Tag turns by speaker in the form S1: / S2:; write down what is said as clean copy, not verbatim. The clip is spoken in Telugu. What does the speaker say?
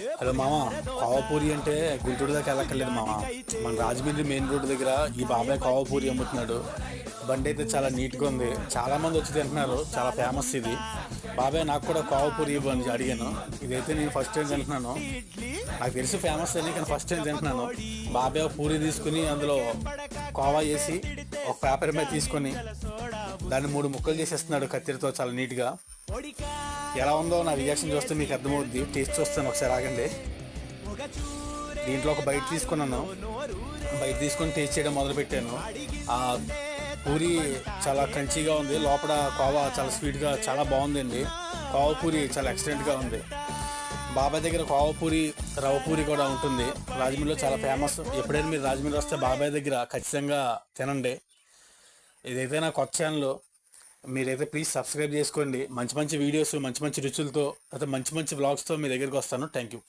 S1: హలో మామ, కోవపూరి అంటే గుంటూరు దాకా వెళ్ళక్కర్లేదు మామ. మన రాజమండ్రి మెయిన్ రోడ్ దగ్గర ఈ బాబాయ్ కోవపూరి అమ్ముతున్నాడు. బండి అయితే చాలా నీట్గా ఉంది, చాలా మంది వచ్చి తింటున్నారు, చాలా ఫేమస్ ఇది. బాబాయ్ నాకు కూడా కోవపూరి ఇవ్వని అడిగాను. ఇదైతే నేను ఫస్ట్ టైం తింటున్నాను. నాకు తెలిసి ఫేమస్ అని, కానీ ఫస్ట్ టైం తింటున్నాను. బాబాయ్ పూరి తీసుకుని అందులో కోవా వేసి ఒక పేపర్ మీద తీసుకొని దాన్ని 3 ముక్కలు చేసేస్తున్నాడు కత్తిరితో, చాలా నీట్గా. ఎలా ఉందో నా రియాక్షన్ చూస్తే మీకు అర్థమవుద్ది. టేస్ట్ చూస్తాను, ఒకసారి ఆగండి. దీంట్లో ఒక బైట్ తీసుకున్నాను, బయట తీసుకొని టేస్ట్ చేయడం మొదలుపెట్టాను. ఆ పూరి చాలా క్రంచీగా ఉంది, లోపల కోవా చాలా స్వీట్గా, చాలా బాగుందండి. కోవా పూరి చాలా ఎక్సలెంట్గా ఉంది. బాబాయ్ దగ్గర కోవా పూరి, రవ్వ పూరి కూడా ఉంటుంది. రాజమండ్రిలో చాలా ఫేమస్. ఎప్పుడైనా మీరు రాజమండ్రి వస్తే బాబాయ్ దగ్గర ఖచ్చితంగా తినండి. ఇదైతే నా కొత్త ఛానల్, మీరైతే ప్లీజ్ సబ్స్క్రైబ్ చేసుకోండి. మంచి మంచి వీడియోస్, మంచి మంచి రుచులతో, అయితే మంచి మంచి వ్లాగ్స్తో మీ దగ్గరికి వస్తాను. Thank you.